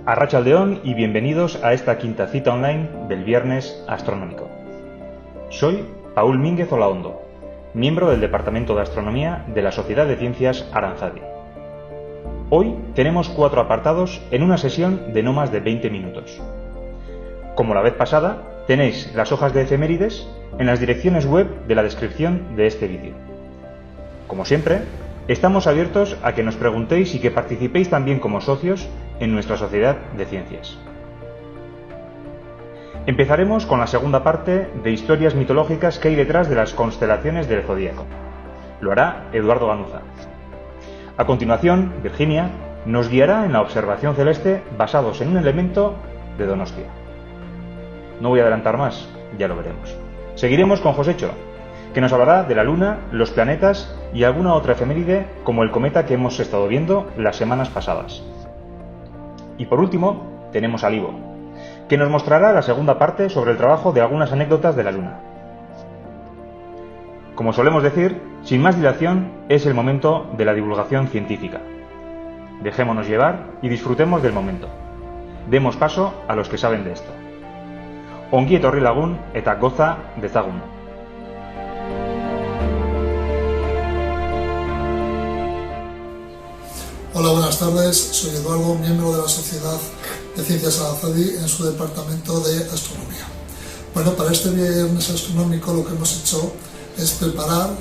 Arratsaldeón y bienvenidos a esta quinta cita online del Viernes Astronómico. Soy Paul Mínguez Olaondo, miembro del Departamento de Astronomía de la Sociedad de Ciencias Aranzadi. Hoy tenemos 4 apartados en una sesión de no más de 20 minutos. Como la vez pasada, tenéis las hojas de efemérides en las direcciones web de la descripción de este vídeo. Como siempre, estamos abiertos a que nos preguntéis y que participéis también como socios en nuestra Sociedad de Ciencias. Empezaremos con la segunda parte de historias mitológicas que hay detrás de las constelaciones del zodíaco. Lo hará Eduardo Ganuza. A continuación, Virginia nos guiará en la observación celeste basados en un elemento de Donostia. No voy a adelantar más, ya lo veremos. Seguiremos con Josecho, que nos hablará de la Luna, los planetas y alguna otra efeméride como el cometa que hemos estado viendo las semanas pasadas. Y por último, tenemos a Libo, que nos mostrará la segunda parte sobre el trabajo de algunas anécdotas de la Luna. Como solemos decir, sin más dilación, es el momento de la divulgación científica. Dejémonos llevar y disfrutemos del momento. Demos paso a los que saben de esto. Ongi etorri lagun eta goza dezagun. Hola, buenas tardes. Soy Eduardo, miembro de la Sociedad de Ciencias Aranzadi en su departamento de astronomía. Bueno, para este viernes astronómico lo que hemos hecho es preparar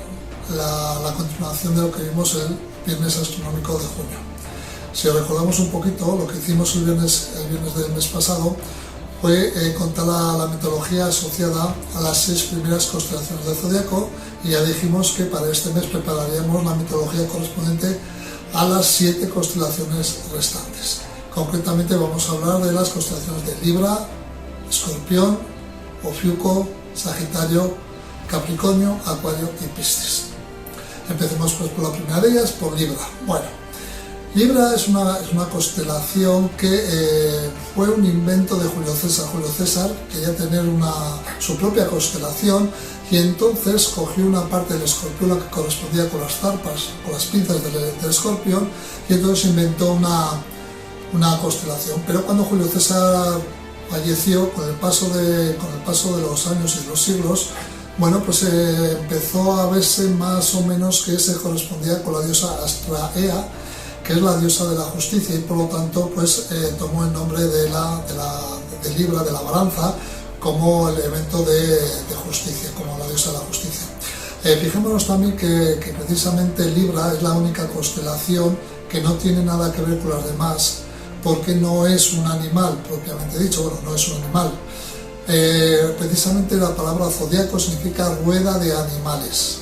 la continuación de lo que vimos el viernes astronómico de junio. Si recordamos un poquito, lo que hicimos el viernes del mes pasado fue contar la mitología asociada a las 6 primeras constelaciones del zodiaco, y ya dijimos que para este mes prepararíamos la mitología correspondiente a las 7 constelaciones restantes. Concretamente vamos a hablar de las constelaciones de Libra, Escorpión, Ofiuco, Sagitario, Capricornio, Acuario y Piscis. Empecemos pues por la primera de ellas, por Libra. Bueno, Libra es una constelación que fue un invento de Julio César. Julio César quería tener su propia constelación, y entonces cogió una parte del escorpión, la que correspondía con las zarpas, con las pinzas del escorpión, y entonces inventó una constelación. Pero cuando Julio César falleció, con el paso de los años y de los siglos, bueno, pues empezó a verse más o menos que se correspondía con la diosa Astraea, que es la diosa de la justicia, y por lo tanto pues tomó el nombre de Libra, de la balanza, como el evento de justicia, como la diosa de la justicia. Fijémonos también que precisamente Libra es la única constelación que no tiene nada que ver con las demás, porque no es un animal propiamente dicho. Bueno, no es un animal. Precisamente la palabra zodiaco significa rueda de animales,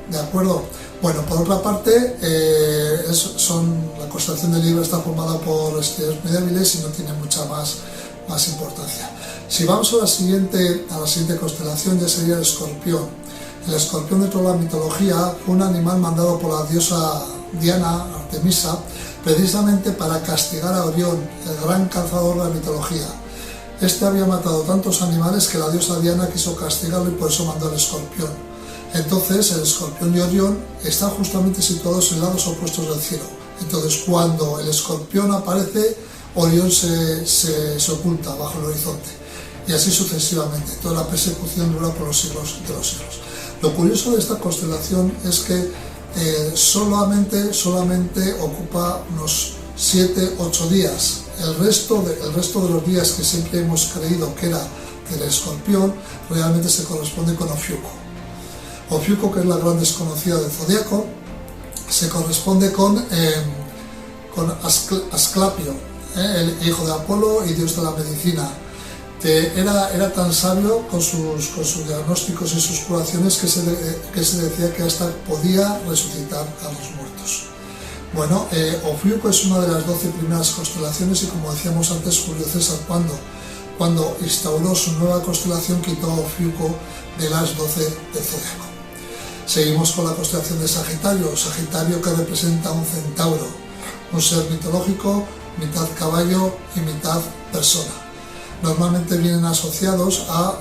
¿de acuerdo? Bueno, por otra parte, la constelación de Libra está formada por estrellas muy débiles y no tiene mucha más importancia. Si vamos a la siguiente constelación, ya sería el Escorpión. El Escorpión, dentro de la mitología, fue un animal mandado por la diosa Diana, Artemisa, precisamente para castigar a Orión, el gran cazador de la mitología. Este había matado tantos animales que la diosa Diana quiso castigarlo, y por eso mandó el Escorpión. Entonces el Escorpión y Orión están justamente situados en lados opuestos del cielo. Entonces cuando el Escorpión aparece, Orión se oculta bajo el horizonte, y así sucesivamente. Toda la persecución dura por los siglos de los siglos. Lo curioso de esta constelación es que solamente ocupa unos 7-8 días. El resto de los días que siempre hemos creído que era del Escorpión, realmente se corresponde con Ofiuco. Ofiuco, que es la gran desconocida del zodiaco, se corresponde con Asclepio, el hijo de Apolo y dios de la medicina. Era tan sabio con sus diagnósticos y sus curaciones que se decía que hasta podía resucitar a los muertos. Bueno, Ofiuco es una de las 12 primeras constelaciones, y como decíamos antes, Julio César cuando instauró su nueva constelación quitó a Ofiuco de las 12 del zodiaco. Seguimos con la constelación de Sagitario. Sagitario, que representa un centauro, un ser mitológico, mitad caballo y mitad persona. Normalmente vienen asociados a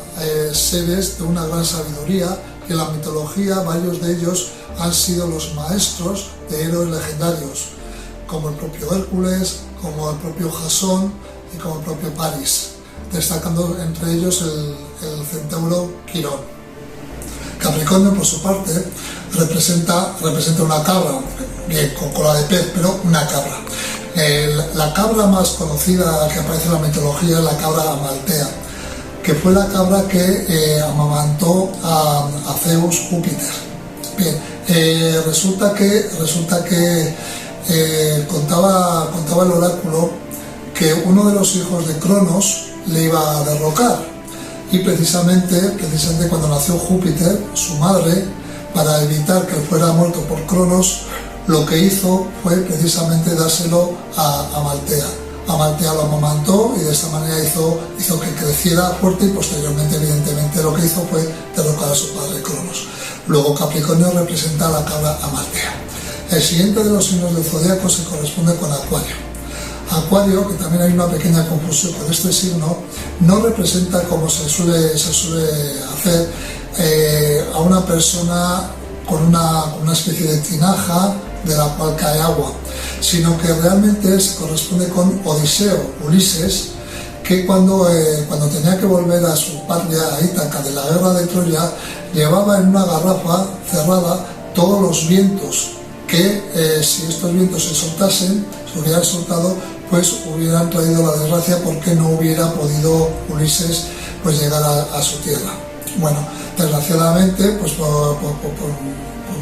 seres de una gran sabiduría, que en la mitología varios de ellos han sido los maestros de héroes legendarios, como el propio Hércules, como el propio Jasón y como el propio Paris, destacando entre ellos el centauro Quirón. Capricornio, por su parte, representa una cabra, bien, con cola de pez, pero una cabra. La cabra más conocida que aparece en la mitología es la cabra Amaltea, que fue la cabra que amamantó a Zeus Júpiter. Bien, resulta que contaba el oráculo que uno de los hijos de Cronos le iba a derrocar, y precisamente cuando nació Júpiter, su madre, para evitar que fuera muerto por Cronos, lo que hizo fue precisamente dárselo a Amaltea. Amaltea lo amamantó y de esta manera hizo que creciera fuerte, y posteriormente, evidentemente, lo que hizo fue derrocar a su padre Cronos. Luego Capricornio representa a la cabra Amaltea. El siguiente de los signos del zodiaco se corresponde con Acuario. Acuario, que también hay una pequeña confusión con este signo, no representa, como se suele hacer, a una persona con una especie de tinaja de la cual cae agua, sino que realmente se corresponde con Odiseo, Ulises, que cuando tenía que volver a su patria, a Ítaca, de la guerra de Troya, llevaba en una garrafa cerrada todos los vientos que, si estos vientos se hubieran soltado, pues hubieran traído la desgracia, porque no hubiera podido Ulises pues llegar a su tierra. Bueno, desgraciadamente, pues por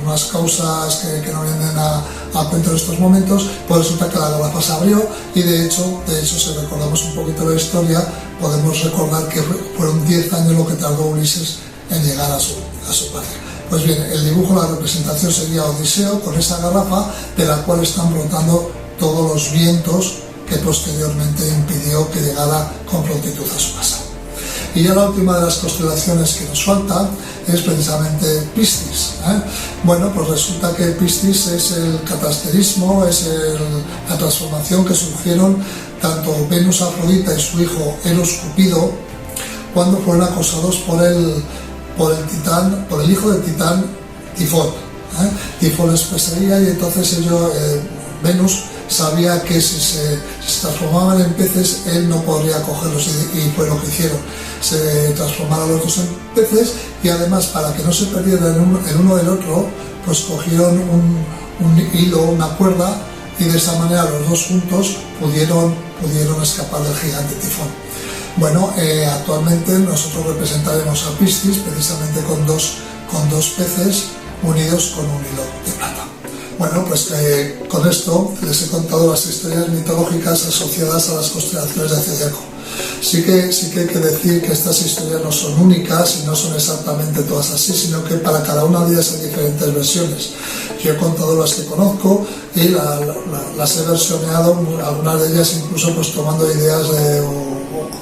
unas causas que no vienen a cuento en estos momentos, pues resulta que la garrafa se abrió, y de hecho, si recordamos un poquito la historia, podemos recordar que fueron 10 años lo que tardó Ulises en llegar a su patria. Pues bien, el dibujo, la representación sería Odiseo con esa garrafa, de la cual están brotando todos los vientos que posteriormente impidió que llegara con prontitud a su casa. Y ya la última de las constelaciones que nos falta es precisamente Piscis. Bueno, pues resulta que Piscis es el catasterismo, es la transformación que sufrieron tanto Venus Afrodita y su hijo Eros Cupido cuando fueron acosados por el hijo de Titán, Tifón. Tifón les perseguía, y entonces Venus sabía que si se transformaban en peces, él no podría cogerlos, y fue lo que hicieron. Se transformaron los dos en peces, y además, para que no se perdieran el uno del otro, pues cogieron un hilo, una cuerda, y de esa manera los dos juntos pudieron escapar del gigante Tifón. Bueno, actualmente nosotros representaremos a Piscis precisamente con dos peces unidos con un hilo de plata. Bueno, pues con esto les he contado las historias mitológicas asociadas a las constelaciones de Zodíaco. Sí que hay que decir que estas historias no son únicas y no son exactamente todas así, sino que para cada una de ellas hay diferentes versiones. Yo he contado las que conozco y las he versioneado, algunas de ellas incluso pues tomando ideas o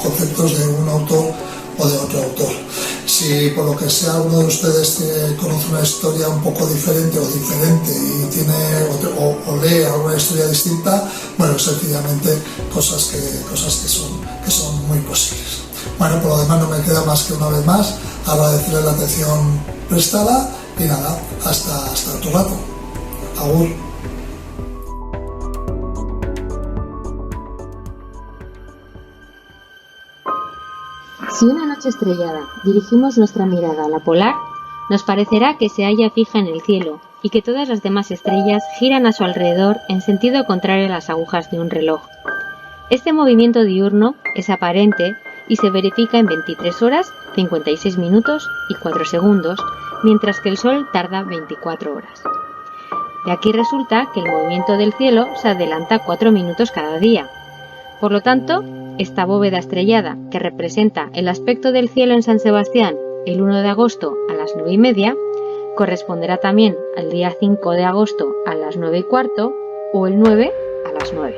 conceptos de un autor o de otro autor. Si por lo que sea alguno de ustedes conoce una historia un poco diferente y o lee alguna historia distinta, bueno, sencillamente cosas que son muy posibles. Bueno, por lo demás no me queda más que una vez más agradecerles la atención prestada, y nada, hasta otro rato. Agur. Si una noche estrellada dirigimos nuestra mirada a la polar, nos parecerá que se halla fija en el cielo y que todas las demás estrellas giran a su alrededor en sentido contrario a las agujas de un reloj. Este movimiento diurno es aparente y se verifica en 23 horas, 56 minutos y 4 segundos, mientras que el Sol tarda 24 horas. De aquí resulta que el movimiento del cielo se adelanta 4 minutos cada día. Por lo tanto, esta bóveda estrellada, que representa el aspecto del cielo en San Sebastián el 1 de agosto a las 9:30, corresponderá también al día 5 de agosto a las 9:15 o el 9 a las 9.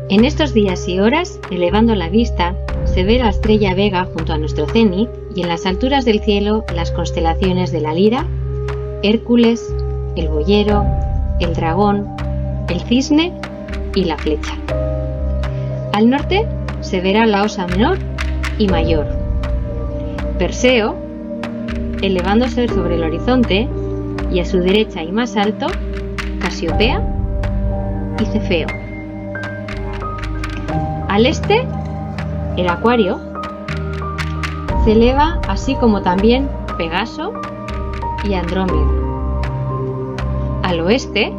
En estos días y horas, elevando la vista, se ve la estrella Vega junto a nuestro cénit y en las alturas del cielo las constelaciones de la Lira, Hércules, el Boyero, el Dragón, el Cisne y la Flecha. Al norte se verá la Osa Menor y Mayor. Perseo, elevándose sobre el horizonte, y a su derecha y más alto, Casiopea y Cefeo. Al este, el Acuario se eleva, así como también Pegaso y Andrómeda. Al oeste,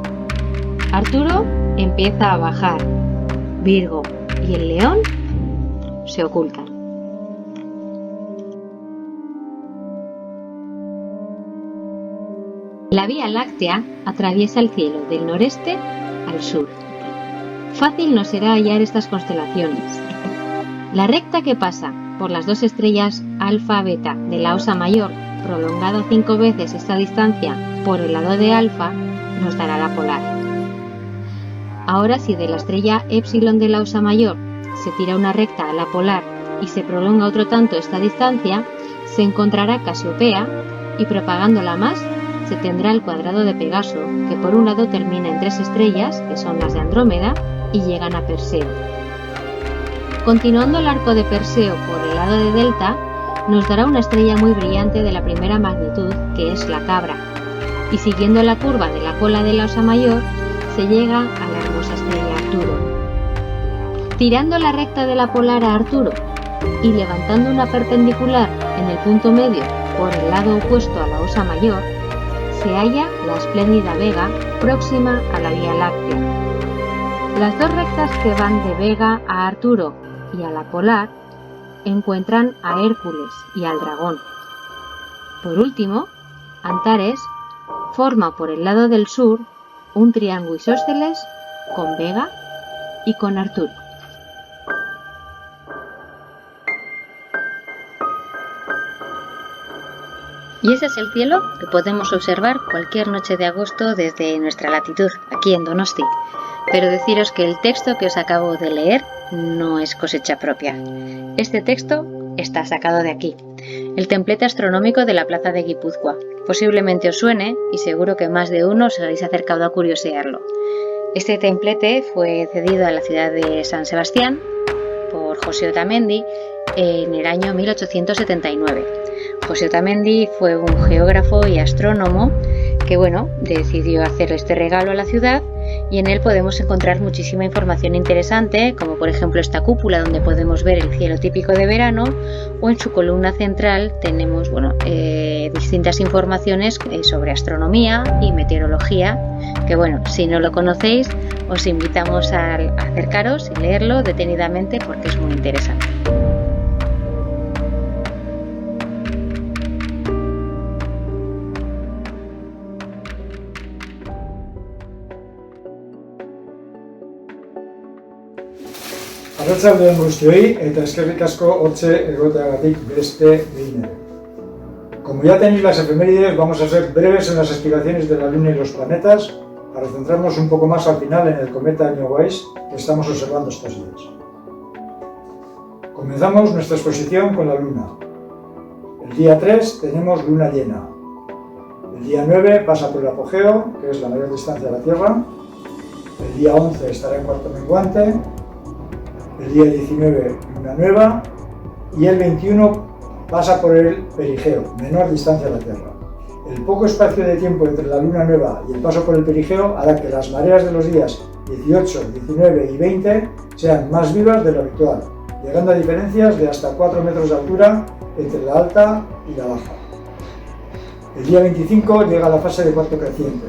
Arturo empieza a bajar, Virgo y el León se ocultan. La Vía Láctea atraviesa el cielo del noreste al sur. Fácil nos será hallar estas constelaciones. La recta que pasa por las dos estrellas Alfa Beta de la Osa Mayor, prolongado 5 veces esta distancia por el lado de Alfa, nos dará la polar. Ahora, si de la estrella Épsilon de la Osa Mayor se tira una recta a la polar y se prolonga otro tanto esta distancia, se encontrará Casiopea y, propagándola más, se tendrá el cuadrado de Pegaso, que por un lado termina en 3 estrellas, que son las de Andrómeda, y llegan a Perseo. Continuando el arco de Perseo por el lado de Delta, nos dará una estrella muy brillante de la primera magnitud, que es la Cabra, y siguiendo la curva de la cola de la Osa Mayor, se llega a la hermosa estrella Arturo. Tirando la recta de la polar a Arturo y levantando una perpendicular en el punto medio por el lado opuesto a la Osa Mayor, se halla la espléndida Vega, próxima a la Vía Láctea. Las dos rectas que van de Vega a Arturo y a la polar encuentran a Hércules y al Dragón. Por último, Antares forma por el lado del sur un triángulo isósceles con Vega y con Arturo. Y ese es el cielo que podemos observar cualquier noche de agosto desde nuestra latitud, aquí en Donosti. Pero deciros que el texto que os acabo de leer no es cosecha propia. Este texto está sacado de aquí, el templete astronómico de la plaza de Guipúzcoa. Posiblemente os suene y seguro que más de uno os habéis acercado a curiosearlo. Este templete fue cedido a la ciudad de San Sebastián por José Otamendi en el año 1879. José Otamendi fue un geógrafo y astrónomo que, decidió hacer este regalo a la ciudad, y en él podemos encontrar muchísima información interesante, como por ejemplo esta cúpula donde podemos ver el cielo típico de verano, o en su columna central tenemos distintas informaciones sobre astronomía y meteorología, que si no lo conocéis os invitamos a acercaros y leerlo detenidamente porque es muy interesante. Arratsaldeon guztioi eta eskerrik asko hortxe egoteagatik beste behin ere. Como ya tenéis las efemérides, vamos a ser breves en las explicaciones de la Luna y los planetas para centrarnos un poco más al final en el cometa Neowise que estamos observando estos días. Comenzamos nuestra exposición con la Luna. El día 3 tenemos luna llena. El día 9 pasa por el apogeo, que es la mayor distancia de la Tierra. El día 11 estará en cuarto menguante. El día 19 luna nueva y el 21 pasa por el perigeo, menor distancia de la Tierra. El poco espacio de tiempo entre la luna nueva y el paso por el perigeo hará que las mareas de los días 18, 19 y 20 sean más vivas de lo habitual, llegando a diferencias de hasta 4 metros de altura entre la alta y la baja. El día 25 llega la fase de cuarto creciente.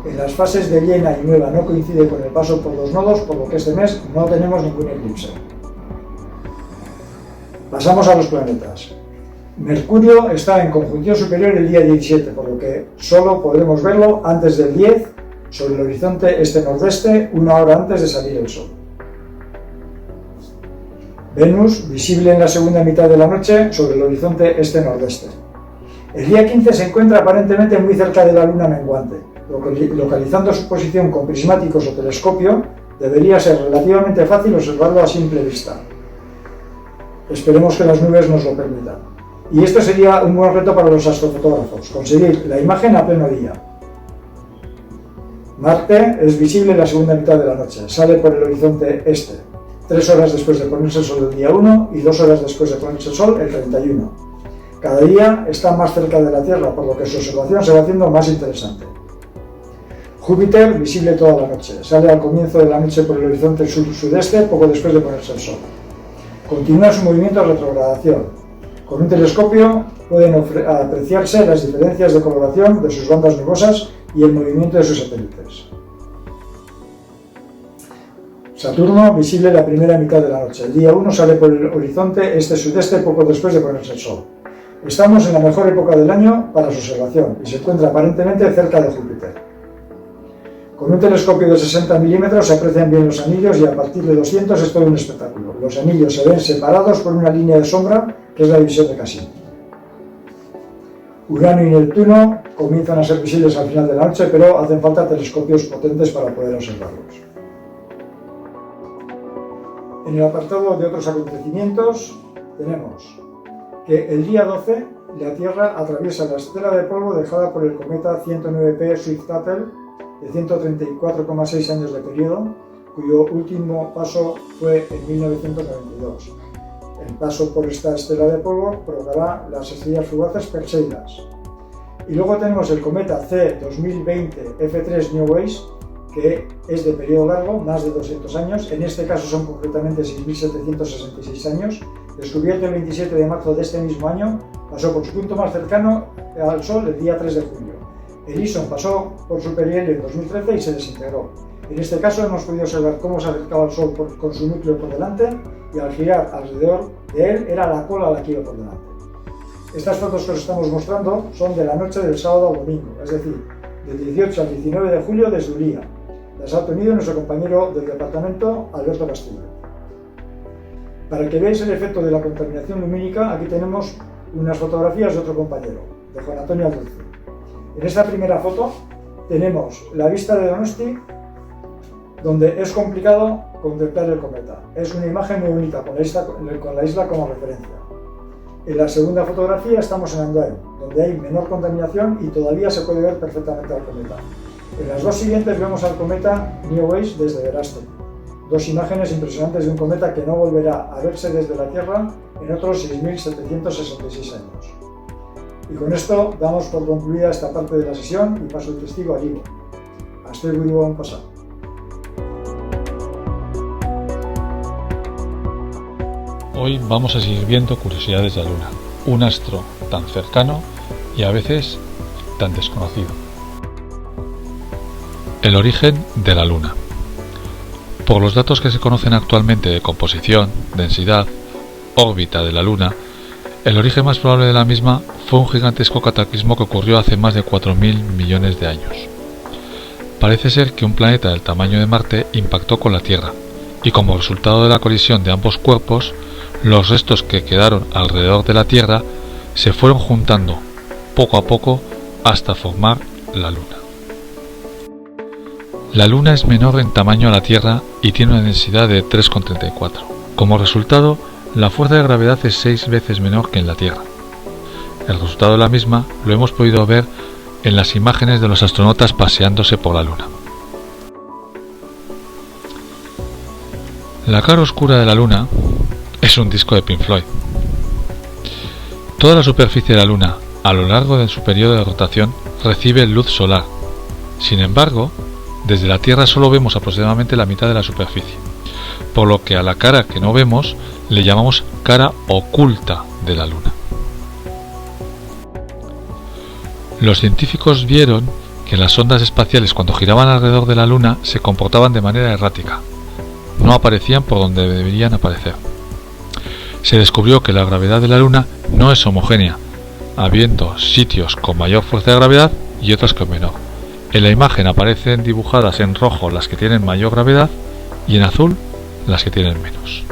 En las fases de llena y nueva no coincide con el paso por los nodos, por lo que este mes no tenemos ningún eclipse. Pasamos a los planetas. Mercurio está en conjunción superior el día 17, por lo que solo podremos verlo antes del 10 sobre el horizonte este-nordeste, 1 hora antes de salir el Sol. Venus, visible en la segunda mitad de la noche sobre el horizonte este-nordeste. El día 15 se encuentra aparentemente muy cerca de la luna menguante. Localizando su posición con prismáticos o telescopio, debería ser relativamente fácil observarlo a simple vista. Esperemos que las nubes nos lo permitan. Y esto sería un buen reto para los astrofotógrafos, conseguir la imagen a pleno día. Marte es visible en la segunda mitad de la noche, sale por el horizonte este, 3 horas después de ponerse el sol el día 1 y 2 horas después de ponerse el sol el 31. Cada día está más cerca de la Tierra, por lo que su observación se va haciendo más interesante. Júpiter, visible toda la noche. Sale al comienzo de la noche por el horizonte sur-sudeste, poco después de ponerse el Sol. Continúa su movimiento a retrogradación. Con un telescopio pueden apreciarse las diferencias de coloración de sus bandas nubosas y el movimiento de sus satélites. Saturno, visible la primera mitad de la noche. El día 1 sale por el horizonte este-sudeste poco después de ponerse el Sol. Estamos en la mejor época del año para su observación y se encuentra aparentemente cerca de Júpiter. Con un telescopio de 60 milímetros se aprecian bien los anillos y a partir de 200 es todo un espectáculo. Los anillos se ven separados por una línea de sombra que es la división de Cassini. Urano y Neptuno comienzan a ser visibles al final de la noche, pero hacen falta telescopios potentes para poder observarlos. En el apartado de otros acontecimientos tenemos que el día 12 la Tierra atraviesa la estela de polvo dejada por el cometa 109P Swift-Tuttle de 134,6 años de periodo, cuyo último paso fue en 1992. El paso por esta estela de polvo provocará las estrellas fugaces Perseidas. Y luego tenemos el cometa C 2020 F3 Neowise, que es de periodo largo, más de 200 años, en este caso son concretamente 6.766 años, descubierto el 27 de marzo de este mismo año, pasó por su punto más cercano al Sol el día 3 de julio. El ISON pasó por su perihelio en 2013 y se desintegró. En este caso hemos podido observar cómo se acercaba al Sol con su núcleo por delante y al girar alrededor de él era la cola la que iba por delante. Estas fotos que os estamos mostrando son de la noche del sábado al domingo, es decir, del 18 al 19 de julio desde Uría. Las ha obtenido nuestro compañero del departamento, Alberto Castillo. Para que veáis el efecto de la contaminación lumínica, aquí tenemos unas fotografías de otro compañero, de Juan Antonio Aldruzzi. En esta primera foto tenemos la vista de Donosti, donde es complicado contemplar el cometa. Es una imagen muy bonita, con la isla como referencia. En la segunda fotografía estamos en Andoain, donde hay menor contaminación y todavía se puede ver perfectamente al cometa. En las dos siguientes vemos al cometa Neowise desde Verástegui. Dos imágenes impresionantes de un cometa que no volverá a verse desde la Tierra en otros 6.766 años. Y con esto damos por concluida esta parte de la sesión y paso el testigo a Ivo. Hasta luego en pasado. Hoy vamos a seguir viendo curiosidades de la Luna, un astro tan cercano y a veces tan desconocido. El origen de la Luna. Por los datos que se conocen actualmente de composición, densidad, órbita de la Luna, el origen más probable de la misma fue un gigantesco cataclismo que ocurrió hace más de 4.000 millones de años. Parece ser que un planeta del tamaño de Marte impactó con la Tierra, y como resultado de la colisión de ambos cuerpos, los restos que quedaron alrededor de la Tierra se fueron juntando poco a poco hasta formar la Luna. La Luna es menor en tamaño a la Tierra y tiene una densidad de 3,34. Como resultado, la fuerza de gravedad es 6 veces menor que en la Tierra. El resultado de la misma lo hemos podido ver en las imágenes de los astronautas paseándose por la Luna. La cara oscura de la Luna es un disco de Pink Floyd. Toda la superficie de la Luna, a lo largo de su periodo de rotación, recibe luz solar. Sin embargo, desde la Tierra solo vemos aproximadamente la mitad de la superficie, por lo que a la cara que no vemos le llamamos cara oculta de la Luna. Los científicos vieron que las sondas espaciales cuando giraban alrededor de la Luna se comportaban de manera errática, no aparecían por donde deberían aparecer. Se descubrió que la gravedad de la Luna no es homogénea, habiendo sitios con mayor fuerza de gravedad y otros con menor. En la imagen aparecen dibujadas en rojo las que tienen mayor gravedad y en azul las que tienen menos.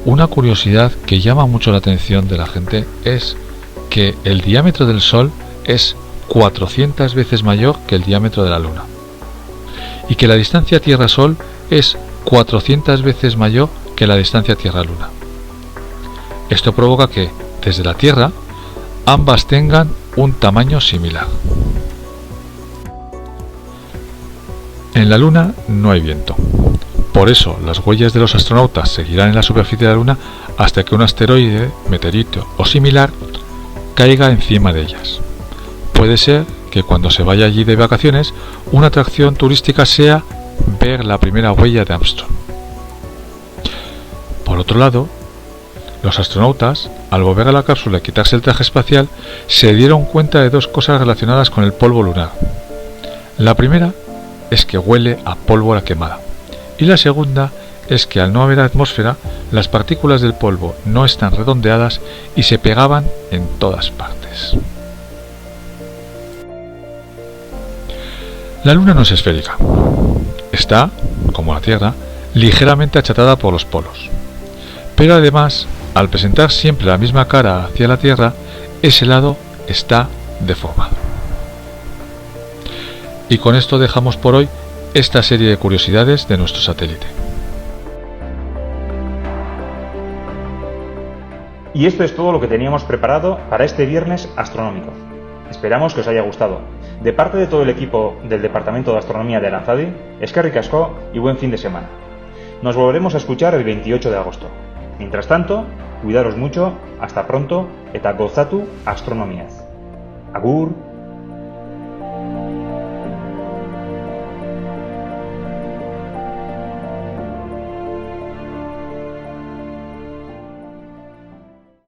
Una curiosidad que llama mucho la atención de la gente es que el diámetro del Sol es 400 veces mayor que el diámetro de la Luna y que la distancia Tierra-Sol es 400 veces mayor que la distancia Tierra-Luna. Esto provoca que, desde la Tierra, ambas tengan un tamaño similar. En la Luna no hay viento. Por eso las huellas de los astronautas seguirán en la superficie de la Luna hasta que un asteroide, meteorito o similar caiga encima de ellas. Puede ser que cuando se vaya allí de vacaciones, una atracción turística sea ver la primera huella de Armstrong. Por otro lado, los astronautas, al volver a la cápsula y quitarse el traje espacial, se dieron cuenta de dos cosas relacionadas con el polvo lunar. La primera es que huele a pólvora quemada, y la segunda es que al no haber atmósfera, las partículas del polvo no están redondeadas y se pegaban en todas partes. La Luna no es esférica. Está, como la Tierra, ligeramente achatada por los polos. Pero además, al presentar siempre la misma cara hacia la Tierra, ese lado está deformado. Y con esto dejamos por hoy esta serie de curiosidades de nuestro satélite. Y esto es todo lo que teníamos preparado para este viernes astronómico. Esperamos que os haya gustado. De parte de todo el equipo del Departamento de Astronomía de Aranzadi, eskerrik asko y buen fin de semana. Nos volveremos a escuchar el 28 de agosto. Mientras tanto, cuidaros mucho, hasta pronto, eta gozatu astronomiaz. Agur!